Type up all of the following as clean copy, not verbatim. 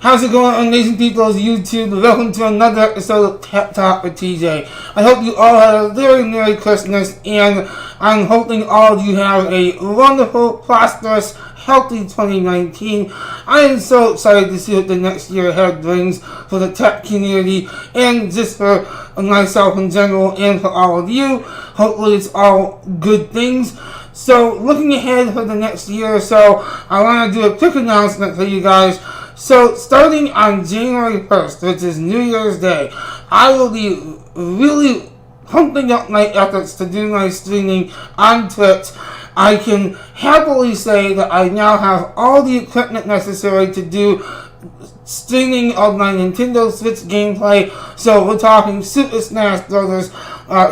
How's it going, amazing people of YouTube? Welcome to another episode of Tech Talk with TJ. I hope you all had a very Merry Christmas, and I'm hoping all of you have a wonderful, prosperous, healthy 2019. I am so excited to see what the next year ahead brings for the tech community and just for myself in general and for all of you. Hopefully it's all good things. So looking ahead for the next year or so, I want to do a quick announcement for you guys. So starting on January 1st, which is New Year's Day, I will be really pumping up my efforts to do my streaming on Twitch. I can happily say that I now have all the equipment necessary to do streaming of my Nintendo Switch gameplay. So we're talking Super Smash Bros.,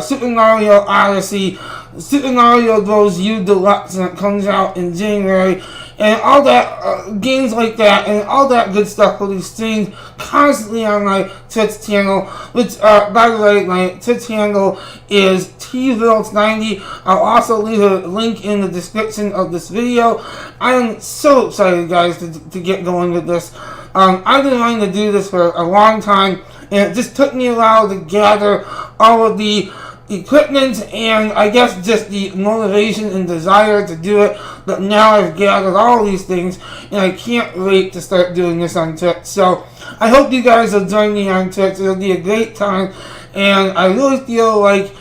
Super Mario Odyssey, Super Mario Bros. U Deluxe, and it comes out in January, and all that, games like that, and all that good stuff will be streamed constantly on my Twitch channel, which, by the way, my Twitch handle is TVilts90. I'll also leave a link in the description of this video. I am so excited, guys, to get going with this. I've been wanting to do this for a long time, and it just took me a while to gather all of the equipment and I guess just the motivation and desire to do it. But now I've gathered all these things, and I can't wait to start doing this on Twitch. So I hope you guys will join me on Twitch. It'll be a great time, and I really feel like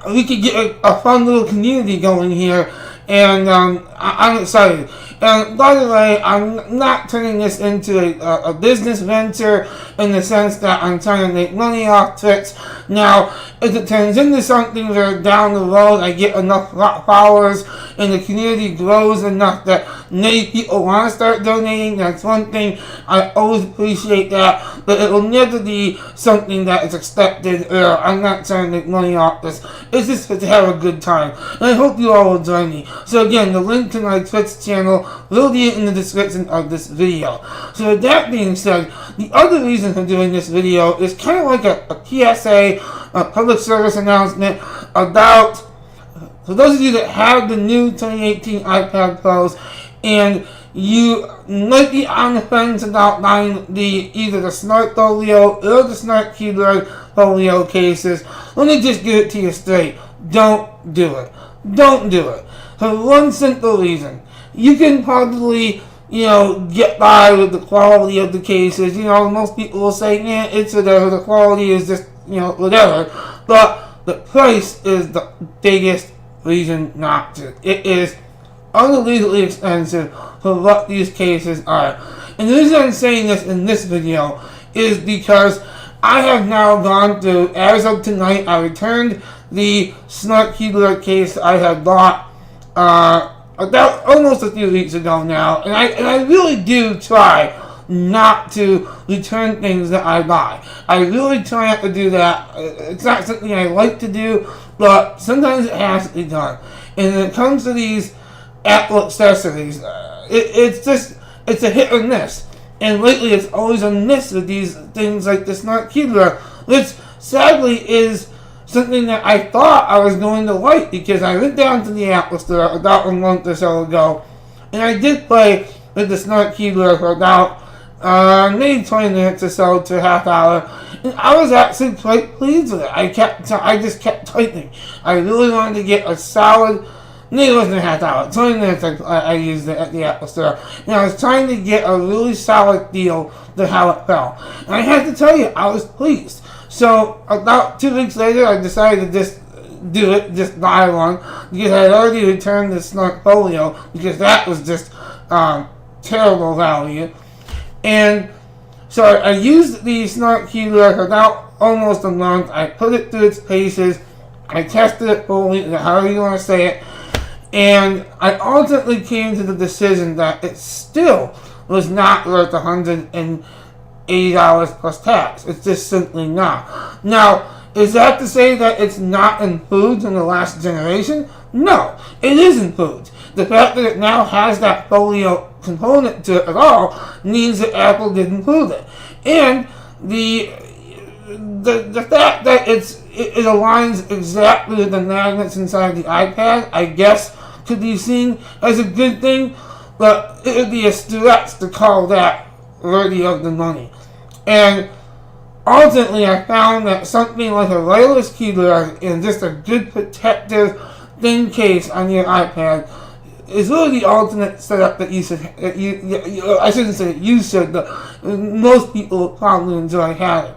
we could get a fun little community going here, and I'm excited. And by the way, I'm not turning this into a business venture in the sense that I'm trying to make money off Twitch. Now, if it turns into something where down the road I get enough followers and the community grows enough that many people want to start donating, that's one thing. I always appreciate that, but it will never be something that is expected, or I'm not trying to make money off this. It's just to have a good time, and I hope you all will join me. So again, the link to my Twitch channel will be in the description of this video. So with that being said, the other reason for doing this video is kind of like a PSA, a public service announcement about, for those of you that have the new 2018 iPad Pros and you might be on the fence about buying either the Smart Folio or the Smart Keyboard Folio cases, let me just give it to you straight. Don't do it. Don't do it. For one simple reason. You can probably, get by with the quality of the cases. Most people will say, yeah, it's whatever, the quality is just, whatever. But the price is the biggest reason not to. It is unbelievably expensive for what these cases are. And the reason I'm saying this in this video is because I have now gone through, as of tonight, I returned the Smart Keyboard case I had bought about almost a few weeks ago now, and I really do try not to return things that I buy. I really try not to do that. It's not something I like to do, but sometimes it has to be done. And when it comes to these Apple accessories, it's a hit or miss. And lately it's always a miss with these things like the Smart Keyboard, which sadly is something that I thought I was going to like, because I went down to the Apple Store about a month or so ago, and I did play with the Smart Keyboard for about maybe 20 minutes or so to a half hour, and I was actually quite pleased with it. I just kept typing. I really wanted to get a solid, maybe it wasn't a half hour, 20 minutes I used it at the Apple Store, and I was trying to get a really solid feel to how it felt. And I had to tell you, I was pleased. So about 2 weeks later, I decided to just do it, just buy one, because I had already returned the Smart Folio, because that was just terrible value. And so I used the Smart Keyboard for about almost a month. I put it through its paces. I tested it fully, however you want to say it. And I ultimately came to the decision that it still was not worth $180 plus tax. It's just simply not. Now, is that to say that it's not improved in the last generation? No, it is improved. The fact that it now has that Folio component to it at all means that Apple did improve it. And the fact that it aligns exactly with the magnets inside the iPad, I guess, could be seen as a good thing, but it would be a stretch to call that worthy of the money. And ultimately, I found that something like a wireless keyboard and just a good protective thin case on your iPad is really the ultimate setup that you should. I shouldn't say that you should, but most people probably enjoy having.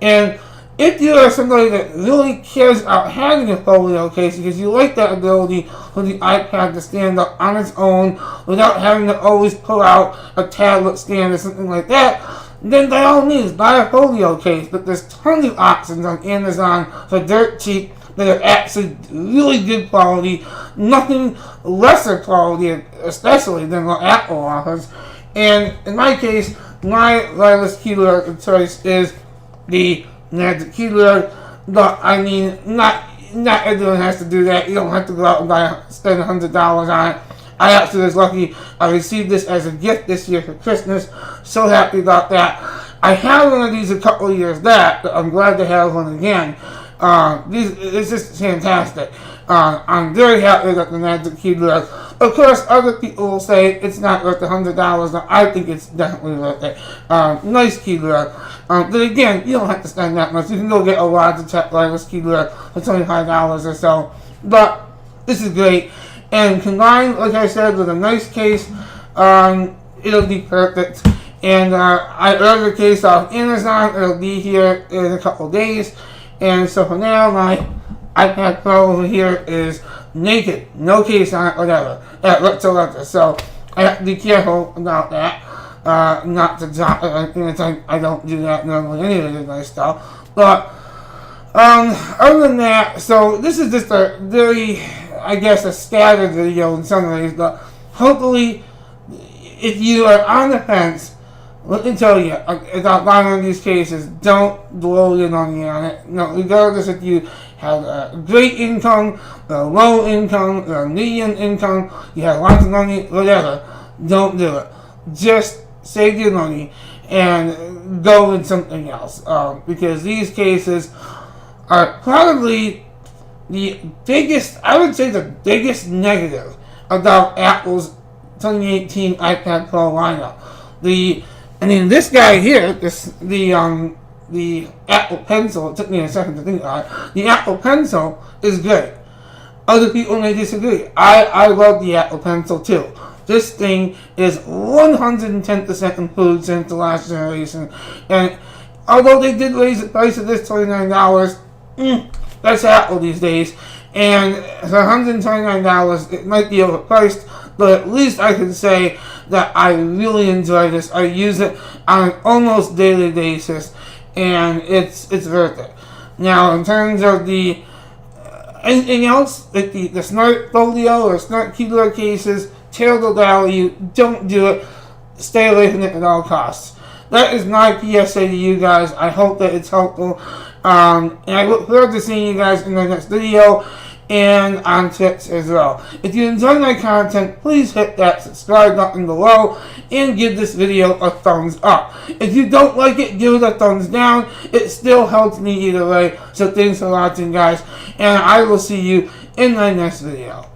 And if you are somebody that really cares about having a folio case because you like that ability for the iPad to stand up on its own without having to always pull out a tablet stand or something like that, then by all means buy a folio case. But there's tons of options on Amazon for dirt cheap that are actually really good quality, nothing lesser quality, especially than what Apple offers. And in my case, my wireless keyboard of choice is the Magic Keyboard. But I mean, not everyone has to do that. You don't have to go out and spend $100 on it. I actually was lucky. I received this as a gift this year for Christmas. So happy about that. I had one of these a couple of years back, but I'm glad to have one again. It's just fantastic. I'm very happy with the Magic Keyboard. Of course, other people will say it's not worth the $100. Now, I think it's definitely worth it. Nice keyboard. But again, you don't have to spend that much. You can go get a Logitech wireless keyboard for $25 or so. But this is great. And combined, like I said, with a nice case, it'll be perfect. And I ordered a case off Amazon. It'll be here in a couple days. And so for now, my iPad Pro over here is naked, no case on it, whatever, whatsoever. So I have to be careful about that, not to drop it or anything. I don't do that normally anyway with my stuff. But other than that, so this is just a very, I guess, a scattered video in some ways. But hopefully, if you are on the fence, let me tell you about buying one of these cases, don't blow your money on it. No, regardless if you have a great income, a low income, or a medium income, you have lots of money, whatever, don't do it. Just save your money and go with something else. Because these cases are probably the biggest, I would say the biggest negative about Apple's 2018 iPad Pro lineup. This guy here, the Apple Pencil, it took me a second to think about it. The Apple Pencil is good. Other people may disagree. I love the Apple Pencil too. This thing is 110% improved since the last generation. And although they did raise the price of this $29, that's Apple these days. And for $129, it might be overpriced, but at least I can say that I really enjoy this. I use it on an almost daily basis, and it's worth it. Now, in terms of the anything else, like the Smart Folio or Smart Keyboard cases, terrible value, don't do it. Stay away from it at all costs. That is my PSA to you guys. I hope that it's helpful. And I look forward to seeing you guys in the next video and on tips as well. If you enjoy my content, please hit that subscribe button below and give this video a thumbs up. If you don't like it, give it a thumbs down. It still helps me either way. So thanks for watching, guys, and I will see you in my next video.